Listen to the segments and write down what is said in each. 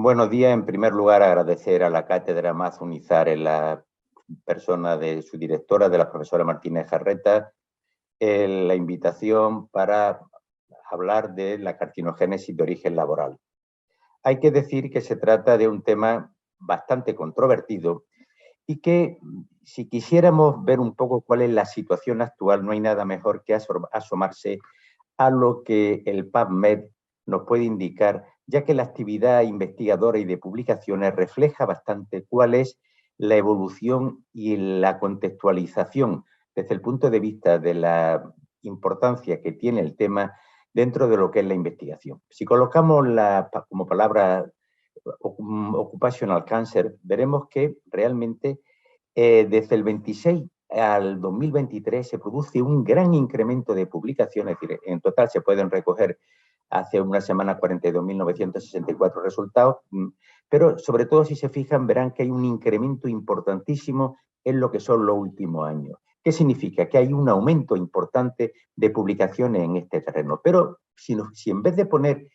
Buenos días. En primer lugar, agradecer a la Cátedra Mazo Unizar, en la persona de su directora, de la profesora Martínez Jarreta, la invitación para hablar de la carcinogénesis de origen laboral. Hay que decir que se trata de un tema bastante controvertido y que, si quisiéramos ver un poco cuál es la situación actual, no hay nada mejor que asomarse a lo que el PubMed nos puede indicar, ya que la actividad investigadora y de publicaciones refleja bastante cuál es la evolución y la contextualización desde el punto de vista de la importancia que tiene el tema dentro de lo que es la investigación. Si colocamos como palabra occupational cancer, veremos que realmente desde el 26 al 2023 se produce un gran incremento de publicaciones, es decir, en total se pueden recoger hace una semana 42.964 resultados, pero sobre todo si se fijan verán que hay un incremento importantísimo en lo que son los últimos años. ¿Qué significa? Que hay un aumento importante de publicaciones en este terreno, pero si en vez de poner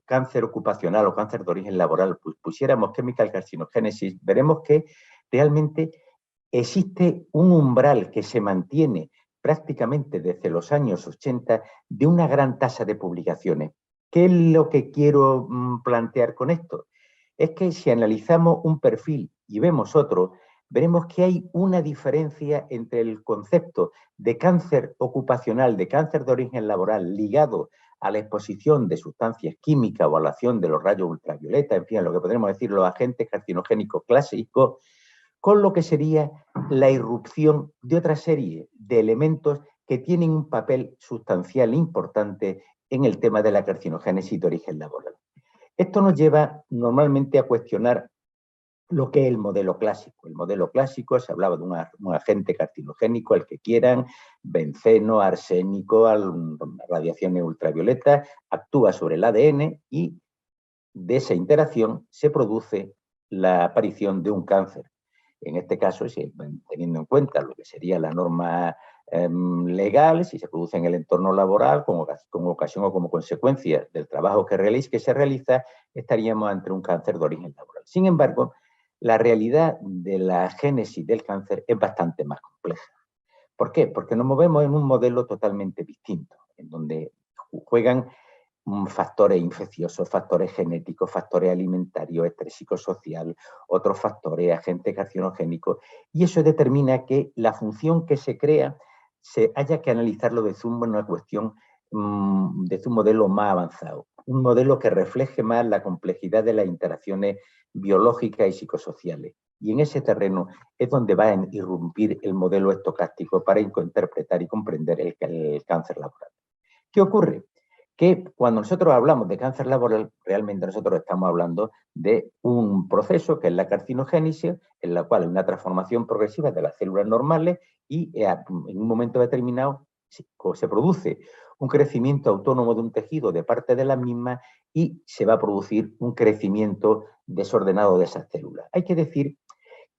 cáncer ocupacional o cáncer de origen laboral, pues pusiéramos chemical carcinogénesis, veremos que realmente existe un umbral que se mantiene prácticamente desde los años 80 de una gran tasa de publicaciones. ¿Qué es lo que quiero plantear con esto? Es que si analizamos un perfil y vemos otro, veremos que hay una diferencia entre el concepto de cáncer ocupacional, de cáncer de origen laboral, ligado a la exposición de sustancias químicas o a la acción de los rayos ultravioleta, en fin, lo que podríamos decir los agentes carcinogénicos clásicos, con lo que sería la irrupción de otra serie de elementos que tienen un papel sustancial importante en el tema de la carcinogénesis de origen laboral. Esto nos lleva normalmente a cuestionar lo que es el modelo clásico. El modelo clásico se hablaba de un agente carcinogénico, el que quieran, benceno, arsénico, radiaciones ultravioletas, actúa sobre el ADN y de esa interacción se produce la aparición de un cáncer. En este caso, teniendo en cuenta lo que sería la norma legal, si se produce en el entorno laboral, como ocasión o como consecuencia del trabajo que se realiza, estaríamos ante un cáncer de origen laboral. Sin embargo, la realidad de la génesis del cáncer es bastante más compleja. ¿Por qué? Porque nos movemos en un modelo totalmente distinto, en donde juegan factores infecciosos, factores genéticos, factores alimentarios, estrés psicosocial, otros factores, agentes carcinogénicos, y eso determina que la función que se crea se haya que analizarlo desde una cuestión, desde un modelo más avanzado, un modelo que refleje más la complejidad de las interacciones biológicas y psicosociales. Y en ese terreno es donde va a irrumpir el modelo estocástico para interpretar y comprender el cáncer laboral. ¿Qué ocurre? Que cuando nosotros hablamos de cáncer laboral, realmente nosotros estamos hablando de un proceso que es la carcinogénesis, en la cual hay una transformación progresiva de las células normales y en un momento determinado se produce un crecimiento autónomo de un tejido de parte de las mismas y se va a producir un crecimiento desordenado de esas células. Hay que decir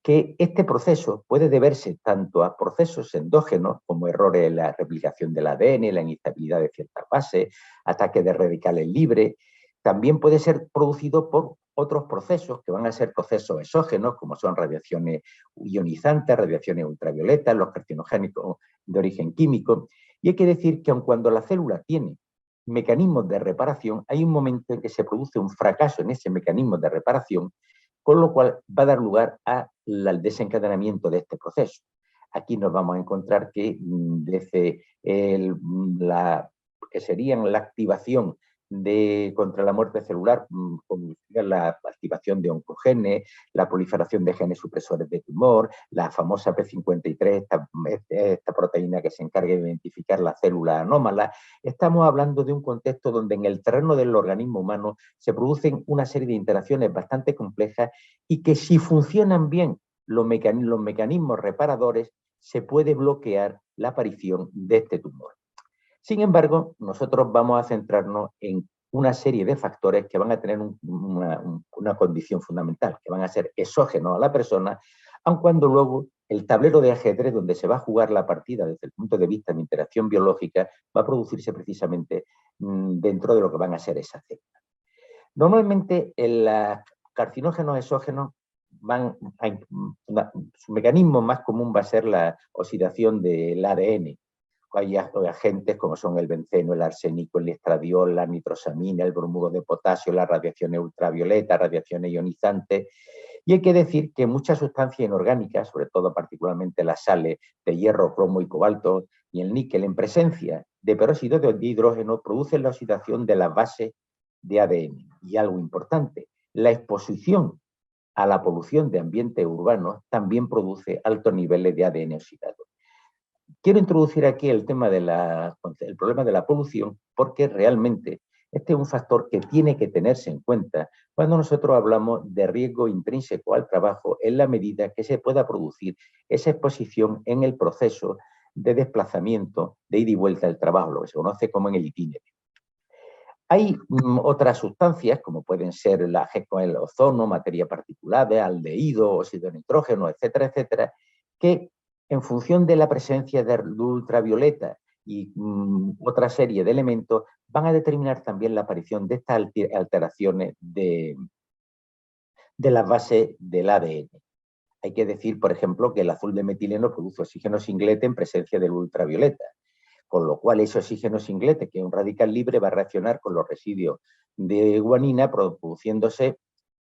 que este proceso puede deberse tanto a procesos endógenos, como errores en la replicación del ADN, la inestabilidad de ciertas bases, ataques de radicales libres. También puede ser producido por otros procesos que van a ser procesos exógenos, como son radiaciones ionizantes, radiaciones ultravioletas, los carcinogénicos de origen químico. Y hay que decir que aun cuando la célula tiene mecanismos de reparación, hay un momento en que se produce un fracaso en ese mecanismo de reparación, con lo cual va a dar lugar al desencadenamiento de este proceso. Aquí nos vamos a encontrar que desde que serían la activación contra la muerte celular, como la activación de oncogenes, la proliferación de genes supresores de tumor, la famosa P53, esta proteína que se encarga de identificar la célula anómala. Estamos hablando de un contexto donde en el terreno del organismo humano se producen una serie de interacciones bastante complejas y que, si funcionan bien los mecanismos reparadores, se puede bloquear la aparición de este tumor. Sin embargo, nosotros vamos a centrarnos en una serie de factores que van a tener una condición fundamental, que van a ser exógenos a la persona, aun cuando luego el tablero de ajedrez donde se va a jugar la partida desde el punto de vista de interacción biológica va a producirse precisamente dentro de lo que van a ser esas células. Normalmente los carcinógenos exógenos su mecanismo más común va a ser la oxidación del ADN. Hay agentes como son el benceno, el arsénico, el estradiol, la nitrosamina, el bromuro de potasio, las radiaciones ultravioleta, radiaciones ionizantes. Y hay que decir que muchas sustancias inorgánicas, sobre todo particularmente las sales de hierro, cromo y cobalto, y el níquel en presencia de peróxido de hidrógeno, producen la oxidación de las bases de ADN. Y algo importante, la exposición a la polución de ambientes urbanos también produce altos niveles de ADN oxidado. Quiero introducir aquí el tema el problema de la polución, porque realmente este es un factor que tiene que tenerse en cuenta cuando nosotros hablamos de riesgo intrínseco al trabajo, en la medida que se pueda producir esa exposición en el proceso de desplazamiento de ida y vuelta del trabajo, lo que se conoce como en el itinerario. Hay otras sustancias, como pueden ser el ozono, materia particulada, aldehído, óxido de nitrógeno, etcétera, etcétera, que en función de la presencia de ultravioleta y otra serie de elementos, van a determinar también la aparición de estas alteraciones de las bases del ADN. Hay que decir, por ejemplo, que el azul de metileno produce oxígeno singlete en presencia del ultravioleta, con lo cual ese oxígeno singlete, que es un radical libre, va a reaccionar con los residuos de guanina, produciéndose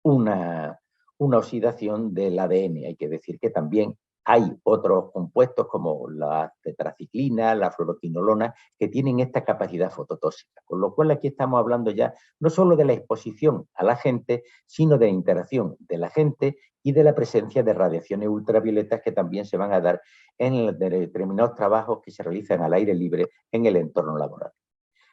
una oxidación del ADN. Hay que decir que también hay otros compuestos como la tetraciclina, la fluoroquinolona, que tienen esta capacidad fototóxica. Con lo cual aquí estamos hablando ya no solo de la exposición a la gente, sino de la interacción de la gente y de la presencia de radiaciones ultravioletas que también se van a dar en determinados trabajos que se realizan al aire libre en el entorno laboral.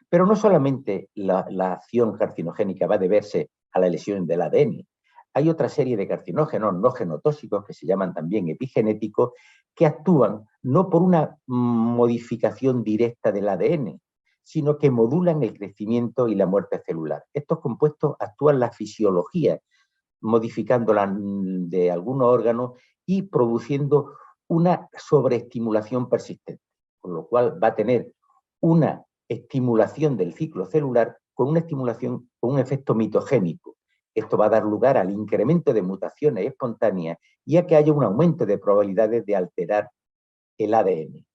Pero no solamente la acción carcinogénica va a deberse a la lesión del ADN. Hay otra serie de carcinógenos no genotóxicos que se llaman también epigenéticos que actúan no por una modificación directa del ADN, sino que modulan el crecimiento y la muerte celular. Estos compuestos actúan en la fisiología, modificándola de algunos órganos y produciendo una sobreestimulación persistente, con lo cual va a tener una estimulación del ciclo celular con una estimulación con un efecto mitogénico. Esto va a dar lugar al incremento de mutaciones espontáneas y a que haya un aumento de probabilidades de alterar el ADN.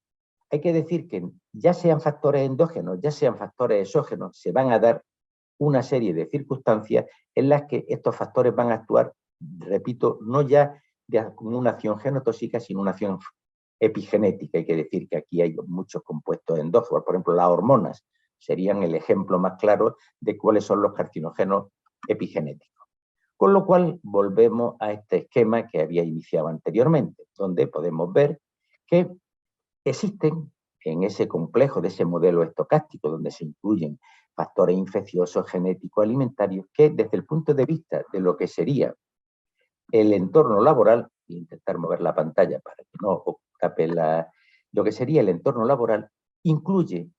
Hay que decir que ya sean factores endógenos, ya sean factores exógenos, se van a dar una serie de circunstancias en las que estos factores van a actuar, repito, no ya como una acción genotóxica, sino una acción epigenética. Hay que decir que aquí hay muchos compuestos endógenos, por ejemplo, las hormonas serían el ejemplo más claro de cuáles son los carcinógenos epigenéticos. Con lo cual, volvemos a este esquema que había iniciado anteriormente, donde podemos ver que existen en ese complejo de ese modelo estocástico, donde se incluyen factores infecciosos, genéticos, alimentarios, que desde el punto de vista de lo que sería el entorno laboral, voy a intentar mover la pantalla para que no tape lo que sería el entorno laboral, incluye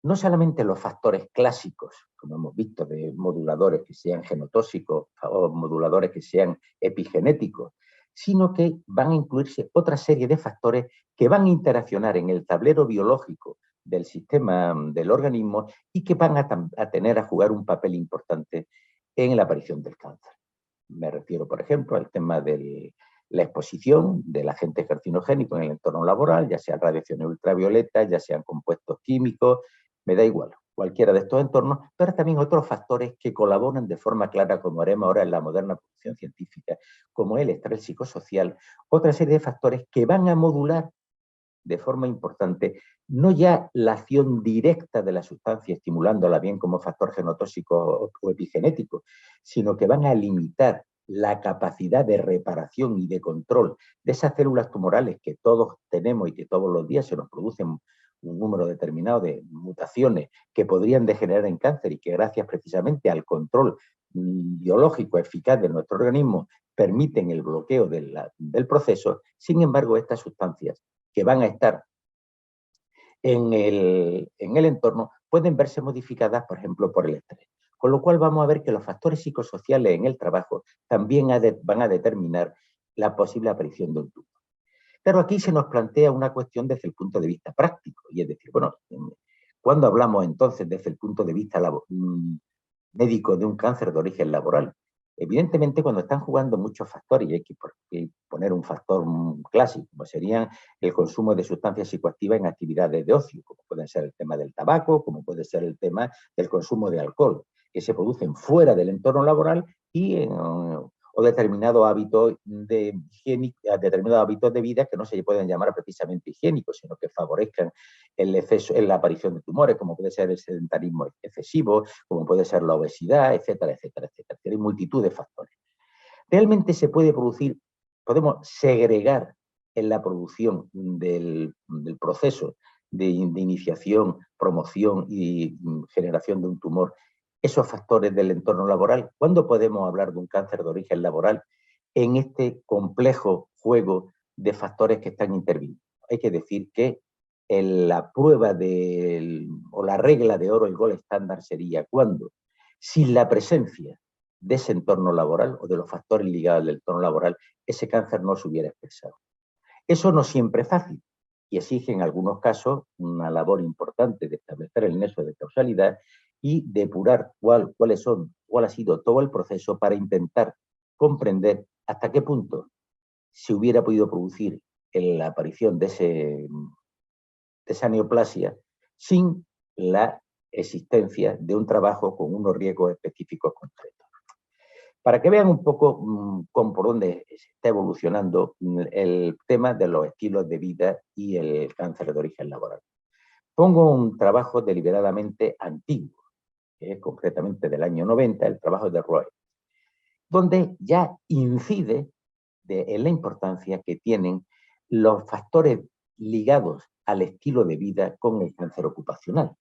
no solamente los factores clásicos, como hemos visto, de moduladores que sean genotóxicos o moduladores que sean epigenéticos, sino que van a incluirse otra serie de factores que van a interaccionar en el tablero biológico del sistema del organismo y que van a tener a jugar un papel importante en la aparición del cáncer. Me refiero, por ejemplo, al tema de la exposición del agente carcinogénico en el entorno laboral, ya sean radiaciones ultravioletas, ya sean compuestos químicos, me da igual, cualquiera de estos entornos, pero también otros factores que colaboran de forma clara, como haremos ahora en la moderna producción científica, como el estrés psicosocial, otra serie de factores que van a modular de forma importante no ya la acción directa de la sustancia estimulándola bien como factor genotóxico o epigenético, sino que van a limitar la capacidad de reparación y de control de esas células tumorales que todos tenemos y que todos los días se nos producen un número determinado de mutaciones que podrían degenerar en cáncer y que gracias precisamente al control biológico eficaz de nuestro organismo permiten el bloqueo del proceso. Sin embargo, estas sustancias que van a estar en el entorno pueden verse modificadas, por ejemplo, por el estrés. Con lo cual vamos a ver que los factores psicosociales en el trabajo también van a determinar la posible aparición de un tumor. Pero aquí se nos plantea una cuestión desde el punto de vista práctico, y es decir, bueno, ¿cuándo hablamos entonces desde el punto de vista médico de un cáncer de origen laboral. Evidentemente, cuando están jugando muchos factores, y hay que poner un factor clásico, como serían el consumo de sustancias psicoactivas en actividades de ocio, como pueden ser el tema del tabaco, como puede ser el tema del consumo de alcohol, que se producen fuera del entorno laboral y o determinados hábitos de vida que no se pueden llamar precisamente higiénicos, sino que favorezcan el exceso, la aparición de tumores, como puede ser el sedentarismo excesivo, como puede ser la obesidad, etcétera, etcétera, etcétera. Hay multitud de factores. Realmente se puede producir, podemos segregar en la producción del proceso de iniciación, promoción y generación de un tumor esos factores del entorno laboral. ¿Cuándo podemos hablar de un cáncer de origen laboral en este complejo juego de factores que están interviniendo? Hay que decir que la prueba o la regla de oro, el gol estándar sería cuando, sin la presencia de ese entorno laboral o de los factores ligados al entorno laboral, ese cáncer no se hubiera expresado. Eso no siempre es fácil y exige en algunos casos una labor importante de establecer el nexo de causalidad y depurar cuál ha sido todo el proceso para intentar comprender hasta qué punto se hubiera podido producir la aparición de esa neoplasia sin la existencia de un trabajo con unos riesgos específicos concretos. Para que vean un poco por dónde está evolucionando el tema de los estilos de vida y el cáncer de origen laboral. Pongo un trabajo deliberadamente antiguo, que es concretamente del año 90, el trabajo de Roy, donde ya incide en la importancia que tienen los factores ligados al estilo de vida con el cáncer ocupacional.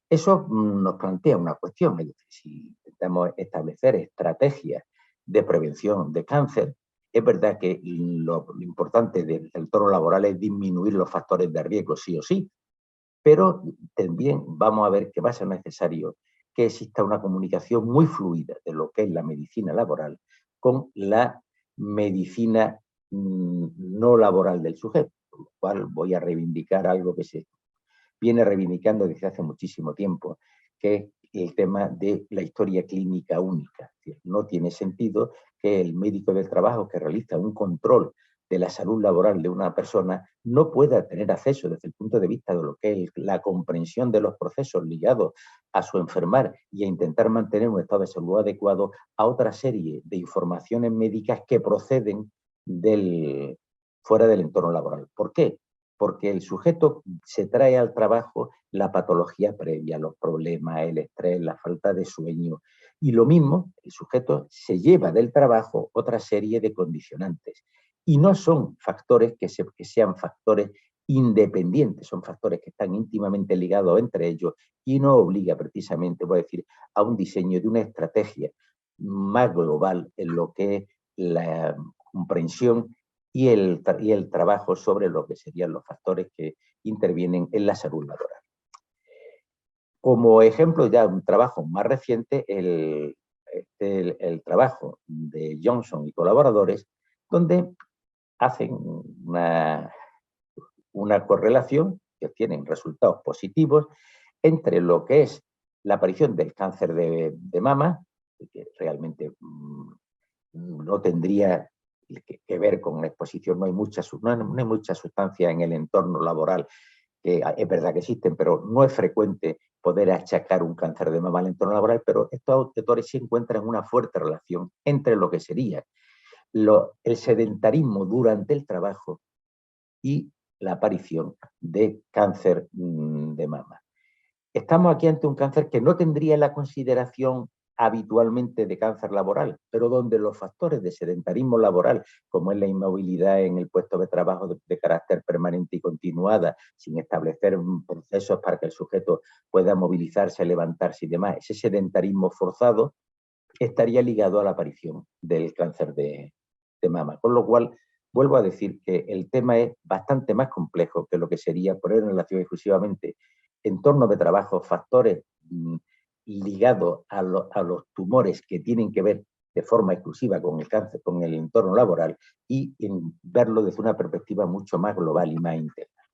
Eso nos plantea una cuestión, es decir, si intentamos establecer estrategias de prevención de cáncer, es verdad que lo importante del entorno laboral es disminuir los factores de riesgo, sí o sí, pero también vamos a ver que va a ser necesario que exista una comunicación muy fluida de lo que es la medicina laboral con la medicina no laboral del sujeto, por lo cual voy a reivindicar algo que se viene reivindicando desde hace muchísimo tiempo, que es el tema de la historia clínica única. Es decir, no tiene sentido que el médico del trabajo que realiza un control de la salud laboral de una persona no pueda tener acceso desde el punto de vista de lo que es la comprensión de los procesos ligados a su enfermar y a intentar mantener un estado de salud adecuado a otra serie de informaciones médicas que proceden fuera del entorno laboral. ¿Por qué? Porque el sujeto se trae al trabajo la patología previa, los problemas, el estrés, la falta de sueño. Y lo mismo, el sujeto se lleva del trabajo otra serie de condicionantes. Y no son factores que sean factores independientes, son factores que están íntimamente ligados entre ellos y no obliga precisamente, voy a decir, a un diseño de una estrategia más global en lo que es la comprensión y el trabajo sobre lo que serían los factores que intervienen en la salud laboral. Como ejemplo, ya un trabajo más reciente, el trabajo de Johnson y colaboradores, donde hacen una correlación que tienen resultados positivos entre lo que es la aparición del cáncer de mama, que realmente no tendría que ver con la exposición, no hay mucha sustancia en el entorno laboral, que es verdad que existen, pero no es frecuente poder achacar un cáncer de mama al entorno laboral, pero estos autores sí encuentran una fuerte relación entre lo que sería el sedentarismo durante el trabajo y la aparición de cáncer de mama. Estamos aquí ante un cáncer que no tendría la consideración habitualmente de cáncer laboral, pero donde los factores de sedentarismo laboral, como es la inmovilidad en el puesto de trabajo de carácter permanente y continuada, sin establecer procesos para que el sujeto pueda movilizarse, levantarse y demás, ese sedentarismo forzado estaría ligado a la aparición del cáncer de mama. Con lo cual, vuelvo a decir que el tema es bastante más complejo que lo que sería poner en relación exclusivamente entorno de trabajo, factores ligados a los tumores que tienen que ver de forma exclusiva con el cáncer, con el entorno laboral y verlo desde una perspectiva mucho más global y más integral.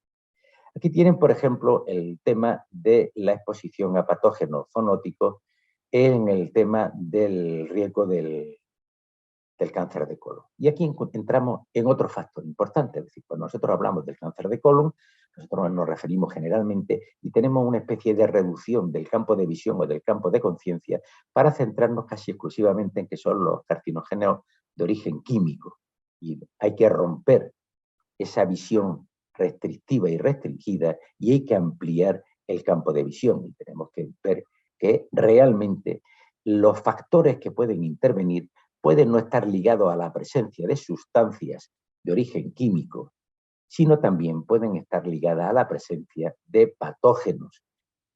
Aquí tienen, por ejemplo, el tema de la exposición a patógenos zoonóticos en el tema del riesgo del cáncer de colon. Y aquí entramos en otro factor importante, es decir, cuando nosotros hablamos del cáncer de colon, nosotros nos referimos generalmente y tenemos una especie de reducción del campo de visión o del campo de conciencia para centrarnos casi exclusivamente en que son los carcinógenos de origen químico. Y hay que romper esa visión restrictiva y restringida y hay que ampliar el campo de visión. Y tenemos que ver que realmente los factores que pueden intervenir pueden no estar ligados a la presencia de sustancias de origen químico, sino también pueden estar ligadas a la presencia de patógenos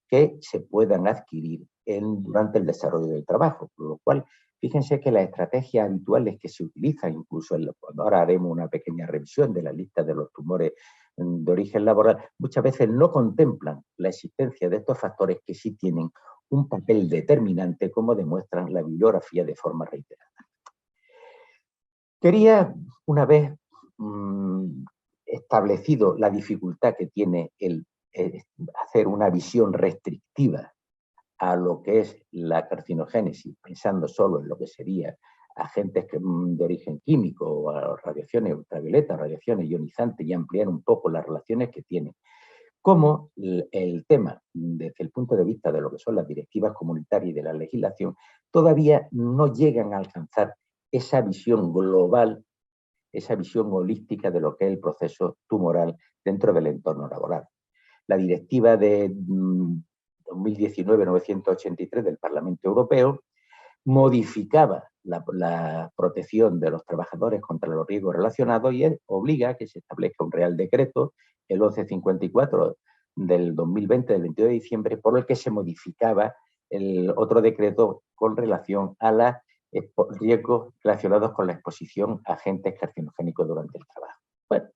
que se puedan adquirir durante el desarrollo del trabajo. Por lo cual, fíjense que las estrategias habituales que se utilizan, incluso cuando ahora haremos una pequeña revisión de la lista de los tumores de origen laboral, muchas veces no contemplan la existencia de estos factores que sí tienen un papel determinante, como demuestran la bibliografía de forma reiterada. Quería, una vez establecido la dificultad que tiene el hacer una visión restrictiva a lo que es la carcinogénesis, pensando solo en lo que sería agentes de origen químico o a radiaciones ultravioletas, radiaciones ionizantes y ampliar un poco las relaciones que tienen, como el tema, desde el punto de vista de lo que son las directivas comunitarias y de la legislación, todavía no llegan a alcanzar esa visión global, esa visión holística de lo que es el proceso tumoral dentro del entorno laboral. La directiva de 2019-983 del Parlamento Europeo modificaba la protección de los trabajadores contra los riesgos relacionados y obliga a que se establezca un Real Decreto, el 1154 del 2020, del 22 de diciembre, por el que se modificaba el otro decreto con relación a los riesgos relacionados con la exposición a agentes carcinogénicos durante el trabajo. Bueno,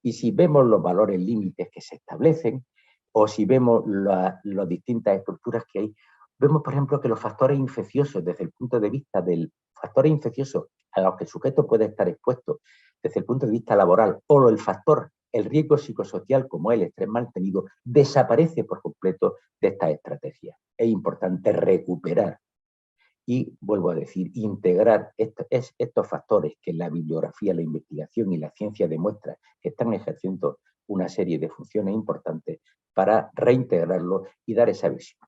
y si vemos los valores límites que se establecen, o si vemos las distintas estructuras que hay, vemos, por ejemplo, que los factores infecciosos, desde el punto de vista del factor infeccioso a los que el sujeto puede estar expuesto desde el punto de vista laboral, o el riesgo psicosocial, como el estrés mantenido, desaparece por completo de esta estrategia. Es importante recuperar y, vuelvo a decir, integrar estos factores que la bibliografía, la investigación y la ciencia demuestra que están ejerciendo una serie de funciones importantes para reintegrarlo y dar esa visión.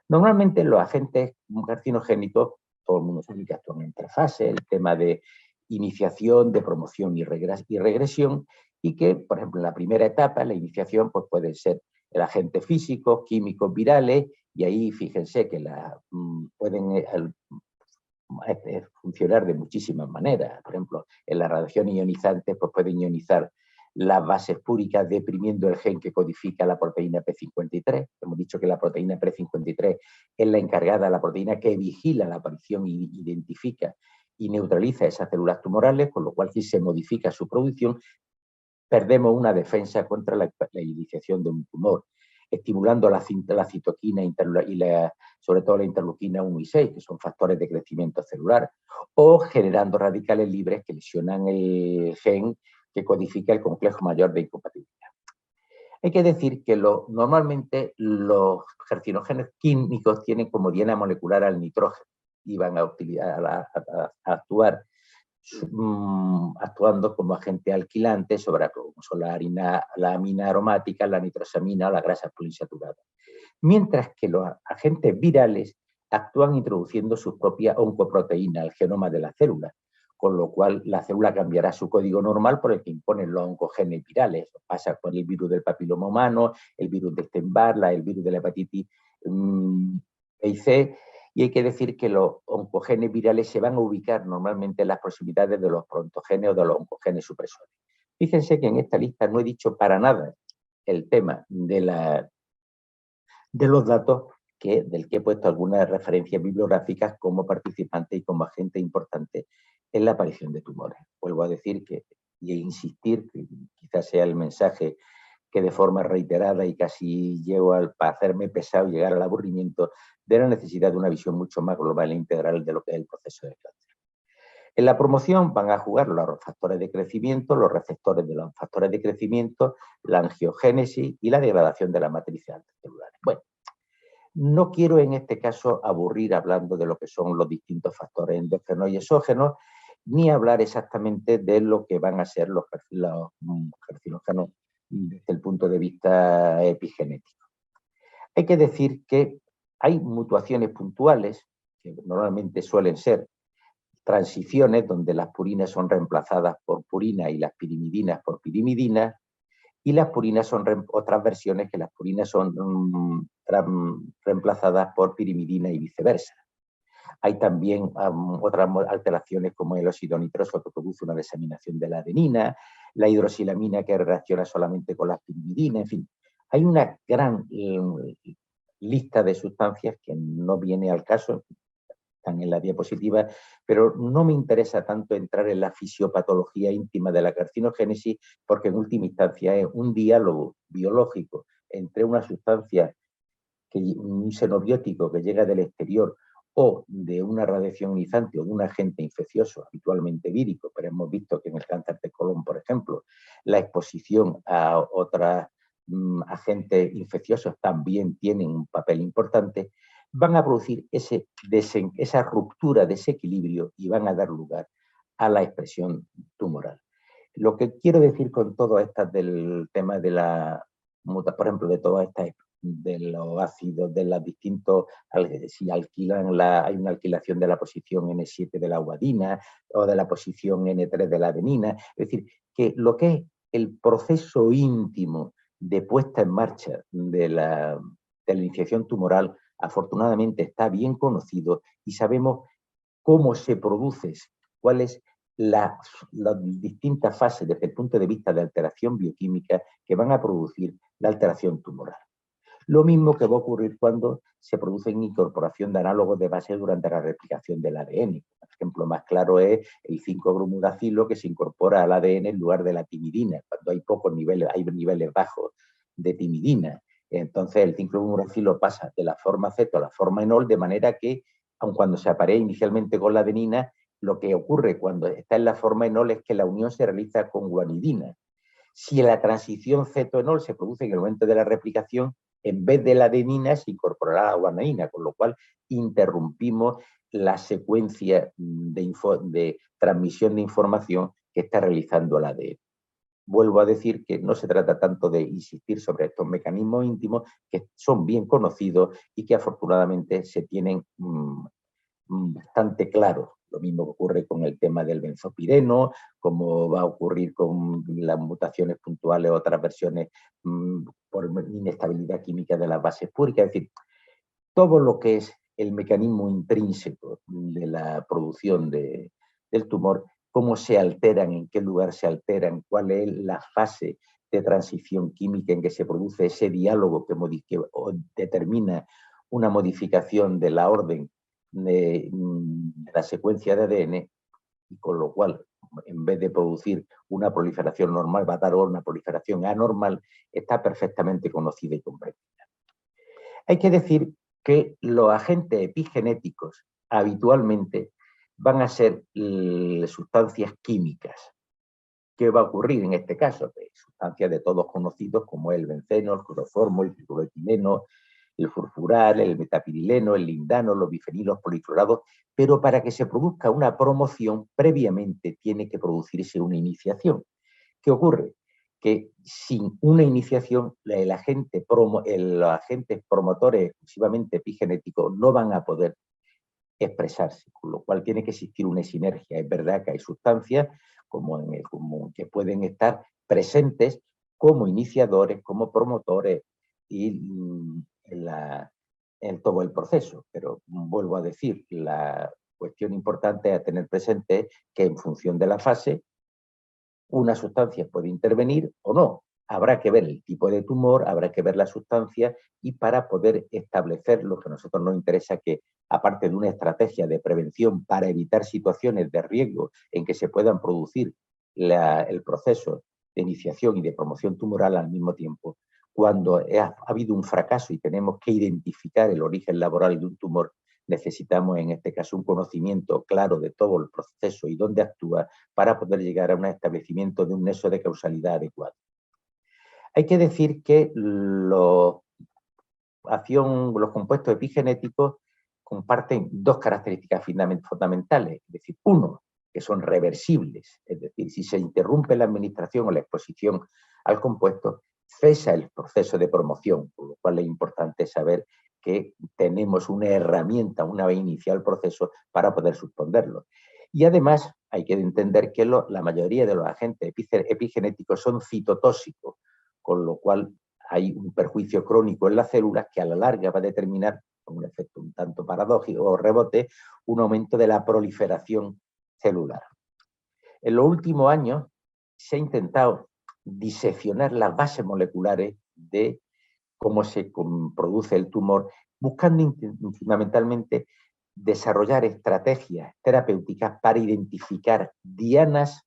Normalmente los agentes carcinogénicos, todo el mundo sabe que actúan en tres fases, el tema de iniciación, de promoción y regresión, y que, por ejemplo, en la primera etapa, la iniciación, pues puede ser el agente físico, químicos, virales, y ahí fíjense que pueden funcionar de muchísimas maneras. Por ejemplo, en la radiación ionizante, pues pueden ionizar las bases púricas deprimiendo el gen que codifica la proteína P53. Hemos dicho que la proteína P53 es la encargada, la proteína que vigila la aparición y identifica y neutraliza esas células tumorales, con lo cual si se modifica su producción, perdemos una defensa contra la iniciación de un tumor, estimulando la citoquina y sobre todo la interleuquina 1 y 6, que son factores de crecimiento celular, o generando radicales libres que lesionan el gen que codifica el complejo mayor de incompatibilidad. Hay que decir que normalmente los carcinógenos químicos tienen como diana molecular al nitrógeno y van a actuar actuando como agente alquilante sobre como son la amina aromática, la nitrosamina o la grasa poliinsaturada. Mientras que los agentes virales actúan introduciendo sus propias oncoproteínas al genoma de la célula, con lo cual la célula cambiará su código normal por el que imponen los oncogenes virales. Eso pasa con el virus del papiloma humano, el virus de Epstein-Barr, el virus de la hepatitis B y C, y hay que decir que los oncogenes virales se van a ubicar normalmente en las proximidades de los prontogenes o de los oncogenes supresores. Fíjense que en esta lista no he dicho para nada el tema de los datos del que he puesto algunas referencias bibliográficas como participante y como agente importante en la aparición de tumores. Vuelvo a decir y a insistir, que quizás sea el mensaje que de forma reiterada y casi llego para hacerme pesado y llegar al aburrimiento, de la necesidad de una visión mucho más global e integral de lo que es el proceso de cáncer. En la promoción van a jugar los factores de crecimiento, los receptores de los factores de crecimiento, la angiogénesis y la degradación de las matrices celulares. Bueno, No quiero en este caso aburrir hablando de lo que son los distintos factores endógenos y exógenos, ni hablar exactamente de lo que van a ser los carcinógenos desde el punto de vista epigenético. Hay que decir que hay mutuaciones puntuales, que normalmente suelen ser transiciones donde las purinas son reemplazadas por purina y las pirimidinas por pirimidinas, y las purinas son otras versiones que las purinas son reemplazadas por pirimidina y viceversa. Hay también otras alteraciones como el óxido nitroso que produce una desaminación de la adenina, la hidrosilamina que reacciona solamente con las pirimidinas, en fin. Hay una gran lista de sustancias que no viene al caso, están en la diapositiva, pero no me interesa tanto entrar en la fisiopatología íntima de la carcinogénesis, porque en última instancia es un diálogo biológico entre una sustancia, un xenobiótico que llega del exterior o de una radiación ionizante o de un agente infeccioso, habitualmente vírico, pero hemos visto que en el cáncer de colon, por ejemplo, la exposición a otros agentes infecciosos también tienen un papel importante, van a producir esa ruptura de ese equilibrio y van a dar lugar a la expresión tumoral. Lo que quiero decir con todo esto del tema de por ejemplo, de todas estas, de los ácidos, de los distintos, si alquilan hay una alquilación de la posición N7 de la guanina o de la posición N3 de la adenina, es decir, que lo que es el proceso íntimo de puesta en marcha de la iniciación tumoral, afortunadamente está bien conocido y sabemos cómo se produce, cuáles las distintas fases desde el punto de vista de alteración bioquímica que van a producir la alteración tumoral. Lo mismo que va a ocurrir cuando se produce incorporación de análogos de base durante la replicación del ADN. El ejemplo más claro es el 5-bromuracilo que se incorpora al ADN en lugar de la timidina, cuando hay pocos niveles, hay niveles bajos de timidina. Entonces el 5-bromuracilo pasa de la forma ceto a la forma enol, de manera que, aun cuando se aparea inicialmente con la adenina, lo que ocurre cuando está en la forma enol es que la unión se realiza con guanidina. Si la transición ceto-enol se produce en el momento de la replicación, en vez de la adenina se incorporará la guanina, con lo cual interrumpimos la secuencia de transmisión de información que está realizando el ADN. Vuelvo a decir que no se trata tanto de insistir sobre estos mecanismos íntimos que son bien conocidos y que afortunadamente se tienen bastante claros. Lo mismo que ocurre con el tema del benzopireno, como va a ocurrir con las mutaciones puntuales, otras versiones por inestabilidad química de las bases púricas. Es decir, todo lo que es el mecanismo intrínseco de la producción del tumor, cómo se alteran, en qué lugar se alteran, cuál es la fase de transición química en que se produce ese diálogo que determina una modificación de la orden de la secuencia de ADN, y con lo cual, en vez de producir una proliferación normal, va a dar una proliferación anormal, está perfectamente conocida y comprendida. Hay que decir que los agentes epigenéticos habitualmente van a ser sustancias químicas. ¿Qué va a ocurrir en este caso? Pues sustancias de todos conocidos como el benceno, el cloroformo, el fluoretileno, el furfural, el metapirileno, el lindano, los bifenilos policlorados, pero para que se produzca una promoción, previamente tiene que producirse una iniciación. ¿Qué ocurre? Que sin una iniciación, los agentes promotores exclusivamente epigenéticos no van a poder expresarse, con lo cual tiene que existir una sinergia. Es verdad que hay sustancias que pueden estar presentes como iniciadores, como promotores y en todo el proceso, pero vuelvo a decir, la cuestión importante a tener presente es que en función de la fase, una sustancia puede intervenir o no. Habrá que ver el tipo de tumor, habrá que ver la sustancia y para poder establecer lo que a nosotros nos interesa, que aparte de una estrategia de prevención para evitar situaciones de riesgo en que se puedan producir el proceso de iniciación y de promoción tumoral al mismo tiempo, cuando ha habido un fracaso y tenemos que identificar el origen laboral de un tumor, necesitamos en este caso un conocimiento claro de todo el proceso y dónde actúa para poder llegar a un establecimiento de un nexo de causalidad adecuado. Hay que decir que los los compuestos epigenéticos comparten dos características fundamentales, es decir, uno, que son reversibles, es decir, si se interrumpe la administración o la exposición al compuesto, cesa el proceso de promoción, por lo cual es importante saber que tenemos una herramienta una vez iniciado el proceso para poder suspenderlo. Y además hay que entender que la mayoría de los agentes epigenéticos son citotóxicos, con lo cual hay un perjuicio crónico en las células que a la larga va a determinar, con un efecto un tanto paradójico o rebote, un aumento de la proliferación celular. En los últimos años se ha intentado diseccionar las bases moleculares de cómo se produce el tumor, buscando fundamentalmente desarrollar estrategias terapéuticas para identificar dianas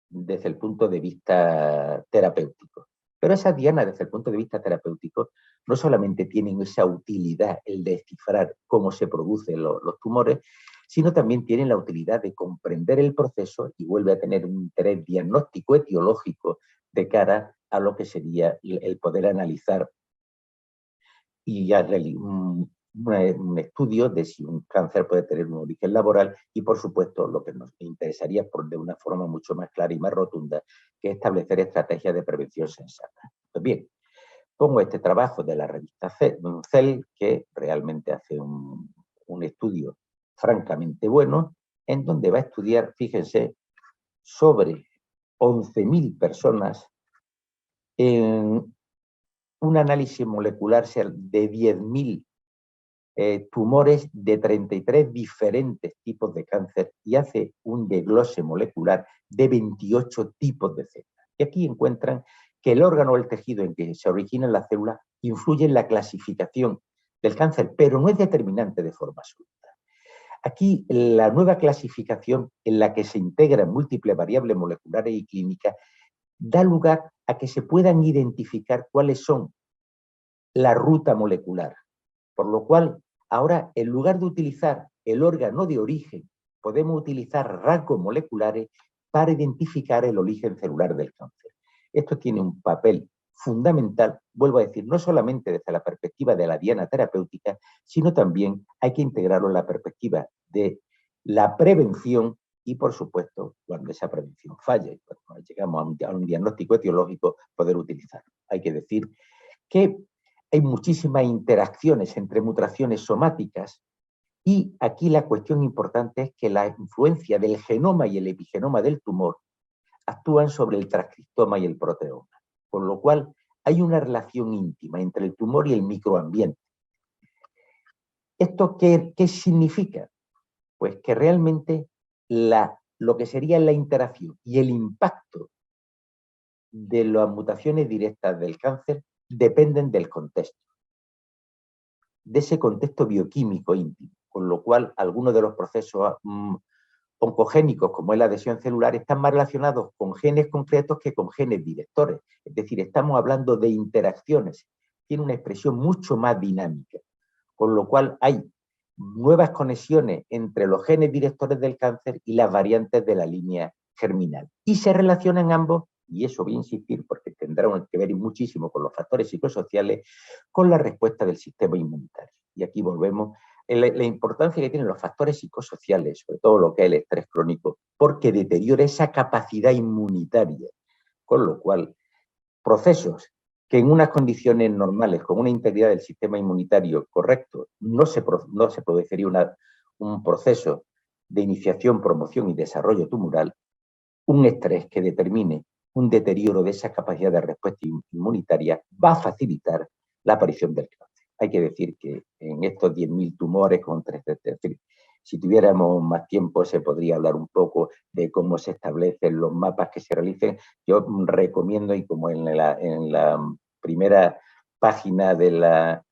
desde el punto de vista terapéutico. Pero esas dianas, desde el punto de vista terapéutico, no solamente tienen esa utilidad, el descifrar cómo se producen los tumores, sino también tienen la utilidad de comprender el proceso y vuelve a tener un interés diagnóstico etiológico de cara a lo que sería el poder analizar y un estudio de si un cáncer puede tener un origen laboral y, por supuesto, lo que nos interesaría de una forma mucho más clara y más rotunda, que establecer estrategias de prevención sensata. Pues bien, pongo este trabajo de la revista Cell, que realmente hace un estudio francamente bueno, en donde va a estudiar, fíjense, sobre 11.000 personas en un análisis molecular de 10.000 tumores de 33 diferentes tipos de cáncer y hace un desglose molecular de 28 tipos de células. Y aquí encuentran que el órgano o el tejido en que se originan las células influye en la clasificación del cáncer, pero no es determinante de forma absoluta. Aquí la nueva clasificación en la que se integran múltiples variables moleculares y clínicas da lugar a que se puedan identificar cuáles son la ruta molecular, por lo cual ahora en lugar de utilizar el órgano de origen, podemos utilizar rasgos moleculares para identificar el origen celular del cáncer. Esto tiene un papel fundamental, vuelvo a decir, no solamente desde la perspectiva de la diana terapéutica, sino también hay que integrarlo en la perspectiva de la prevención y, por supuesto, cuando esa prevención falle, cuando llegamos a un diagnóstico etiológico, poder utilizarlo. Hay que decir que hay muchísimas interacciones entre mutaciones somáticas y aquí la cuestión importante es que la influencia del genoma y el epigenoma del tumor actúan sobre el transcriptoma y el proteoma, por lo cual hay una relación íntima entre el tumor y el microambiente. ¿Esto qué significa? Pues que realmente lo que sería la interacción y el impacto de las mutaciones directas del cáncer dependen del contexto, de ese contexto bioquímico íntimo, con lo cual algunos de los procesos oncogénicos, como es la adhesión celular, están más relacionados con genes concretos que con genes directores. Es decir, estamos hablando de interacciones, tiene una expresión mucho más dinámica, con lo cual hay nuevas conexiones entre los genes directores del cáncer y las variantes de la línea germinal. Y se relacionan ambos, y eso voy a insistir porque tendrá que ver muchísimo con los factores psicosociales, con la respuesta del sistema inmunitario. Y aquí volvemos la importancia que tienen los factores psicosociales, sobre todo lo que es el estrés crónico, porque deteriora esa capacidad inmunitaria, con lo cual procesos que en unas condiciones normales, con una integridad del sistema inmunitario correcto, no se produciría un proceso de iniciación, promoción y desarrollo tumoral, un estrés que determine un deterioro de esa capacidad de respuesta inmunitaria va a facilitar la aparición del cáncer. Hay que decir que en estos 10.000 tumores, si tuviéramos más tiempo se podría hablar un poco de cómo se establecen los mapas que se realicen. Yo recomiendo, y como en la primera página de la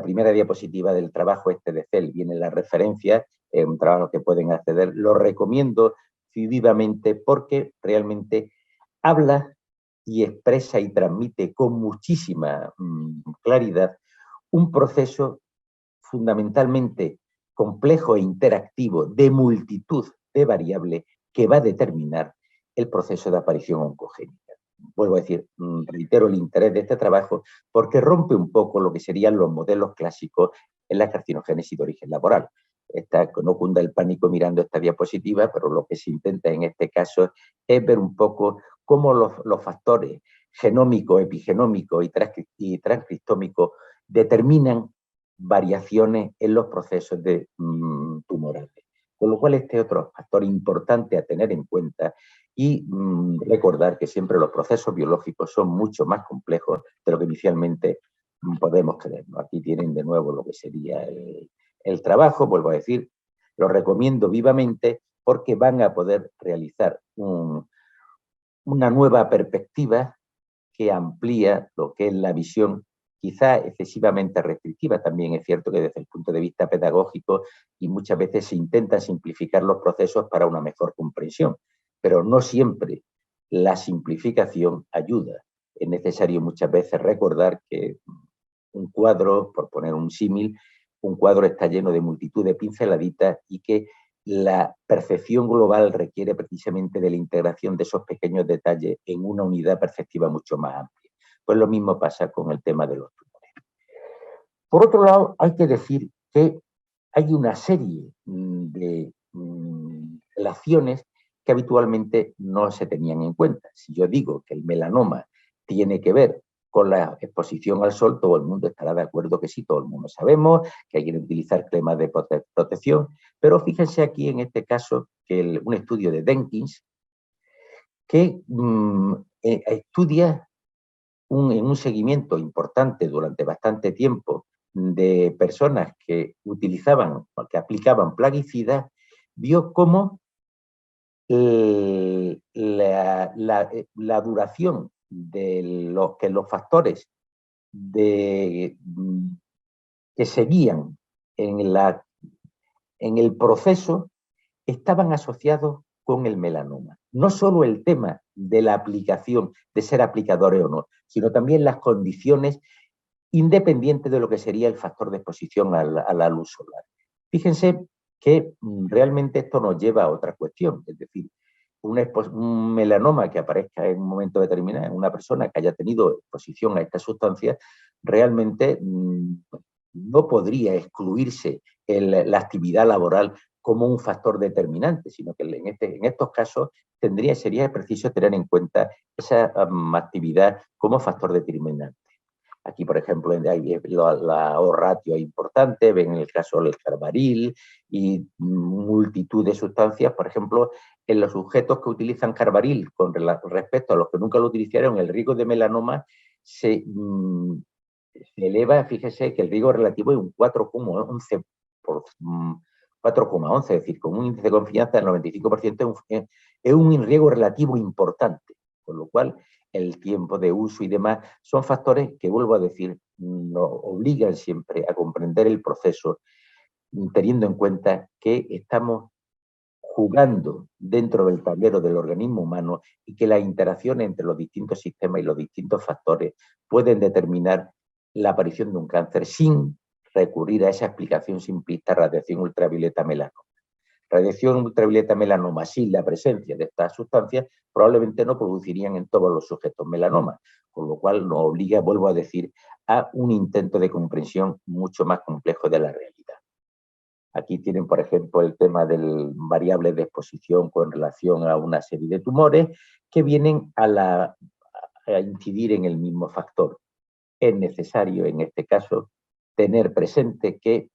primera diapositiva del trabajo de Cell viene la referencia, un trabajo que pueden acceder, lo recomiendo vivamente porque realmente habla y expresa y transmite con muchísima claridad un proceso fundamentalmente complejo e interactivo de multitud de variables que va a determinar el proceso de aparición oncogénica. vuelvo a decir, reitero el interés de este trabajo, porque rompe un poco lo que serían los modelos clásicos en la carcinogénesis de origen laboral. No cunda el pánico mirando esta diapositiva, pero lo que se intenta en este caso es ver un poco cómo los factores genómicos, epigenómicos y transcriptómicos determinan variaciones en los procesos tumorales. Con lo cual, este es otro factor importante a tener en cuenta y recordar que siempre los procesos biológicos son mucho más complejos de lo que inicialmente podemos creer, ¿no? Aquí tienen de nuevo lo que sería el trabajo, vuelvo a decir, lo recomiendo vivamente porque van a poder realizar una nueva perspectiva que amplía lo que es la visión, quizá excesivamente restrictiva. También es cierto que desde el punto de vista pedagógico y muchas veces se intenta simplificar los procesos para una mejor comprensión, pero no siempre la simplificación ayuda. Es necesario muchas veces recordar que un cuadro, por poner un símil, un cuadro está lleno de multitud de pinceladitas y que la percepción global requiere precisamente de la integración de esos pequeños detalles en una unidad perceptiva mucho más amplia. Pues lo mismo pasa con el tema de los tumores. Por otro lado, hay que decir que hay una serie de relaciones que habitualmente no se tenían en cuenta. Si yo digo que el melanoma tiene que ver con la exposición al sol, todo el mundo estará de acuerdo que sí, todo el mundo sabemos que hay que utilizar cremas de protección, pero fíjense aquí en este caso que un estudio de Denkins que estudia en un seguimiento importante durante bastante tiempo de personas que utilizaban, que aplicaban plaguicidas, vio cómo la duración de los factores que seguían en el proceso estaban asociados con el melanoma. No solo el tema de la aplicación, de ser aplicadores o no, sino también las condiciones independientes de lo que sería el factor de exposición a la luz solar. Fíjense que realmente esto nos lleva a otra cuestión, es decir, un melanoma que aparezca en un momento determinado en una persona que haya tenido exposición a esta sustancia, realmente no podría excluirse la actividad laboral como un factor determinante, sino que en estos casos sería preciso tener en cuenta esa actividad como factor determinante. Aquí, por ejemplo, la O-ratio es importante, ven en el caso del carbaril y multitud de sustancias, por ejemplo, en los sujetos que utilizan carbaril con respecto a los que nunca lo utilizaron, el riesgo de melanoma se eleva, fíjese que el riesgo relativo es un 4,11 por 4,11, es decir, con un índice de confianza del 95% es un riesgo relativo importante, con lo cual el tiempo de uso y demás son factores que, vuelvo a decir, nos obligan siempre a comprender el proceso, teniendo en cuenta que estamos jugando dentro del tablero del organismo humano y que las interacciones entre los distintos sistemas y los distintos factores pueden determinar la aparición de un cáncer sin recurrir a esa explicación simplista radiación ultravioleta melanoma. Radiación ultravioleta melanoma sin la presencia de estas sustancias probablemente no producirían en todos los sujetos melanoma, con lo cual nos obliga, vuelvo a decir, a un intento de comprensión mucho más complejo de la realidad. Aquí tienen, por ejemplo, el tema del variable de exposición con relación a una serie de tumores que vienen a incidir en el mismo factor. Es necesario, en este caso, tener presente que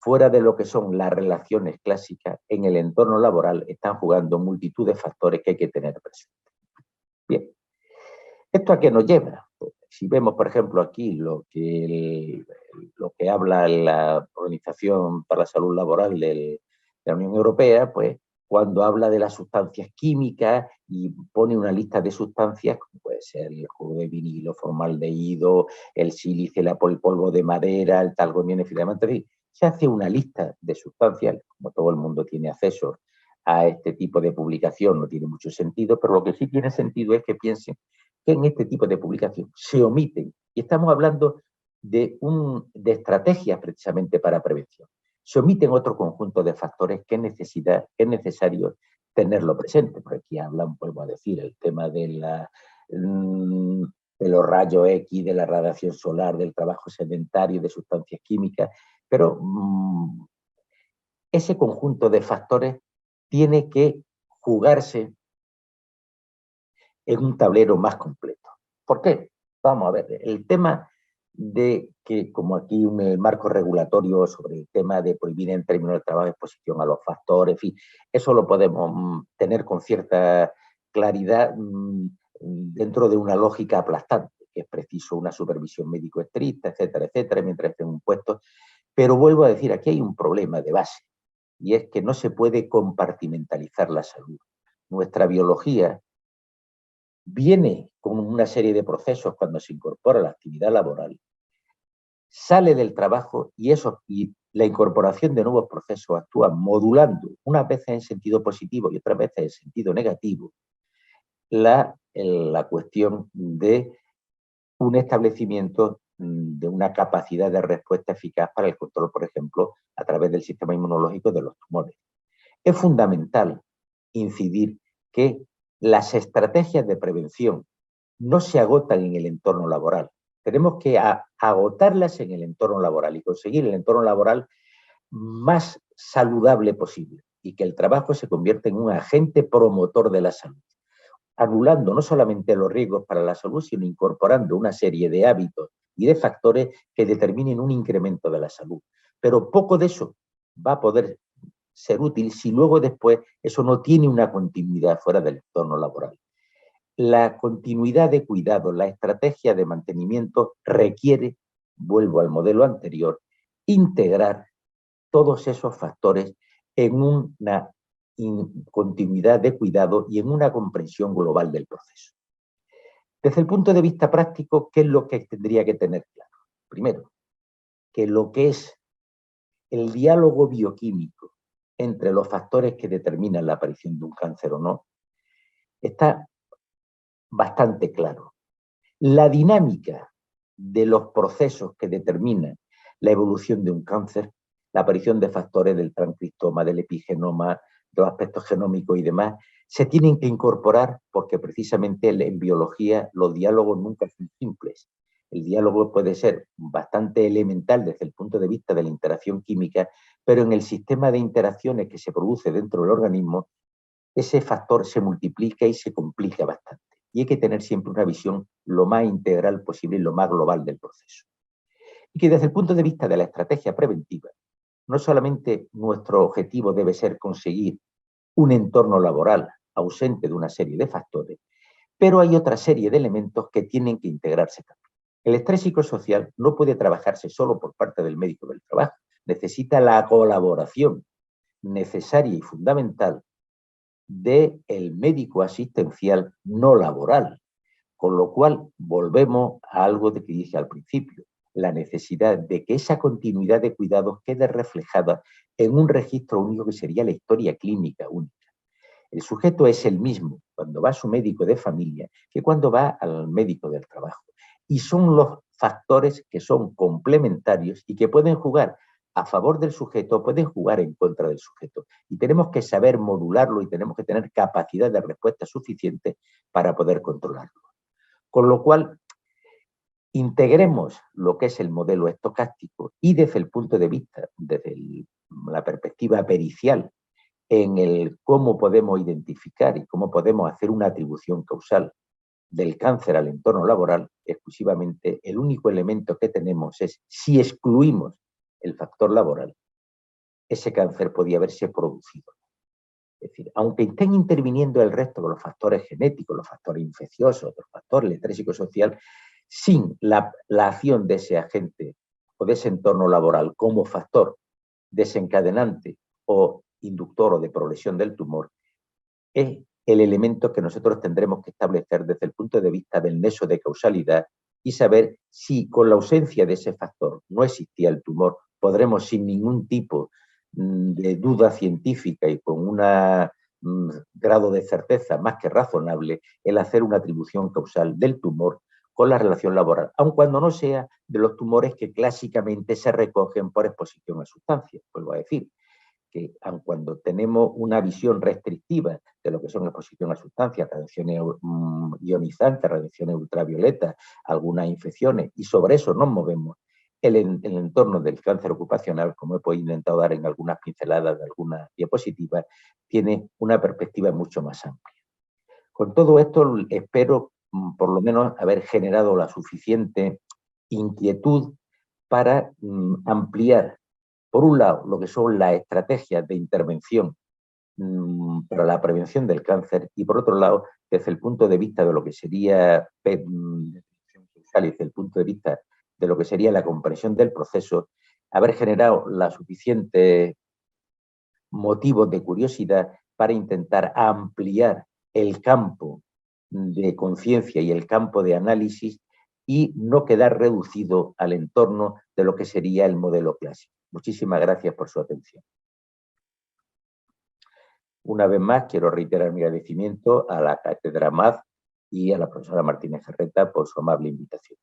fuera de lo que son las relaciones clásicas, en el entorno laboral están jugando multitud de factores que hay que tener presentes. Bien, ¿esto a qué nos lleva? Pues, si vemos, por ejemplo, aquí lo que habla la Organización para la Salud Laboral de la Unión Europea, pues cuando habla de las sustancias químicas y pone una lista de sustancias, como puede ser el jugo de vinilo, formaldehído, el sílice, el polvo de madera, el talgomieno, en se hace una lista de sustancias, como todo el mundo tiene acceso a este tipo de publicación, no tiene mucho sentido, pero lo que sí tiene sentido es que piensen que en este tipo de publicación se omiten, y estamos hablando de estrategias precisamente para prevención, se omiten otro conjunto de factores que es necesario tenerlo presente. Por aquí hablan, vuelvo a decir, el tema de de los rayos X, de la radiación solar, del trabajo sedentario, de sustancias químicas, pero ese conjunto de factores tiene que jugarse en un tablero más completo. ¿Por qué? Vamos a ver, el tema de que, como aquí un marco regulatorio sobre el tema de prohibir en términos de trabajo exposición a los factores, en fin, eso lo podemos tener con cierta claridad dentro de una lógica aplastante, que es preciso una supervisión médico estricta, etcétera, etcétera, mientras estén impuestos. Pero vuelvo a decir, aquí hay un problema de base, y es que no se puede compartimentalizar la salud. Nuestra biología viene con una serie de procesos cuando se incorpora a la actividad laboral, sale del trabajo y la incorporación de nuevos procesos actúa modulando, unas veces en sentido positivo y otras veces en sentido negativo, la cuestión de un establecimiento de una capacidad de respuesta eficaz para el control, por ejemplo, a través del sistema inmunológico de los tumores. Es fundamental incidir que las estrategias de prevención no se agotan en el entorno laboral. Tenemos que agotarlas en el entorno laboral y conseguir el entorno laboral más saludable posible y que el trabajo se convierta en un agente promotor de la salud, anulando no solamente los riesgos para la salud, sino incorporando una serie de hábitos y de factores que determinen un incremento de la salud. Pero poco de eso va a poder ser útil si luego después eso no tiene una continuidad fuera del entorno laboral. La continuidad de cuidado, la estrategia de mantenimiento requiere, vuelvo al modelo anterior, integrar todos esos factores en una continuidad de cuidado y en una comprensión global del proceso. Desde el punto de vista práctico, ¿qué es lo que tendría que tener claro? Primero, que lo que es el diálogo bioquímico entre los factores que determinan la aparición de un cáncer o no, está bastante claro. La dinámica de los procesos que determinan la evolución de un cáncer, la aparición de factores del transcriptoma, del epigenoma, de los aspectos genómicos y demás, se tienen que incorporar porque precisamente en biología los diálogos nunca son simples. El diálogo puede ser bastante elemental desde el punto de vista de la interacción química, pero en el sistema de interacciones que se produce dentro del organismo, ese factor se multiplica y se complica bastante. Y hay que tener siempre una visión lo más integral posible y lo más global del proceso. Y que desde el punto de vista de la estrategia preventiva, no solamente nuestro objetivo debe ser conseguir un entorno laboral ausente de una serie de factores, pero hay otra serie de elementos que tienen que integrarse también. El estrés psicosocial no puede trabajarse solo por parte del médico del trabajo, necesita la colaboración necesaria y fundamental del médico asistencial no laboral, con lo cual volvemos a algo de que dije al principio, la necesidad de que esa continuidad de cuidados quede reflejada en un registro único que sería la historia clínica única. El sujeto es el mismo cuando va a su médico de familia que cuando va al médico del trabajo. Y son los factores que son complementarios y que pueden jugar a favor del sujeto, pueden jugar en contra del sujeto. Y tenemos que saber modularlo y tenemos que tener capacidad de respuesta suficiente para poder controlarlo. Con lo cual, integremos lo que es el modelo estocástico y desde el punto de vista, desde la perspectiva pericial, en el cómo podemos identificar y cómo podemos hacer una atribución causal del cáncer al entorno laboral, exclusivamente el único elemento que tenemos es si excluimos el factor laboral, ese cáncer podía haberse producido. Es decir, aunque estén interviniendo el resto de los factores genéticos, los factores infecciosos, otros factores, el estrés psicosocial, sin la acción de ese agente o de ese entorno laboral como factor desencadenante o inductor o de progresión del tumor, es el elemento que nosotros tendremos que establecer desde el punto de vista del nexo de causalidad y saber si con la ausencia de ese factor no existía el tumor, podremos sin ningún tipo de duda científica y con un grado de certeza más que razonable el hacer una atribución causal del tumor con la relación laboral, aun cuando no sea de los tumores que clásicamente se recogen por exposición a sustancias, vuelvo a decir. que aun cuando tenemos una visión restrictiva de lo que son exposición a sustancias, radiaciones ionizantes, radiaciones ultravioletas, algunas infecciones, y sobre eso nos movemos, el entorno del cáncer ocupacional, como he intentado dar en algunas pinceladas de algunas diapositivas, tiene una perspectiva mucho más amplia. Con todo esto espero por lo menos haber generado la suficiente inquietud para ampliar, por un lado, lo que son las estrategias de intervención para la prevención del cáncer y, por otro lado, desde el punto de vista de lo que sería desde el punto de vista de lo que sería la comprensión del proceso, haber generado la suficiente motivos de curiosidad para intentar ampliar el campo de conciencia y el campo de análisis y no quedar reducido al entorno de lo que sería el modelo clásico. Muchísimas gracias por su atención. Una vez más, quiero reiterar mi agradecimiento a la Cátedra MAZ y a la profesora Martínez Jarreta por su amable invitación.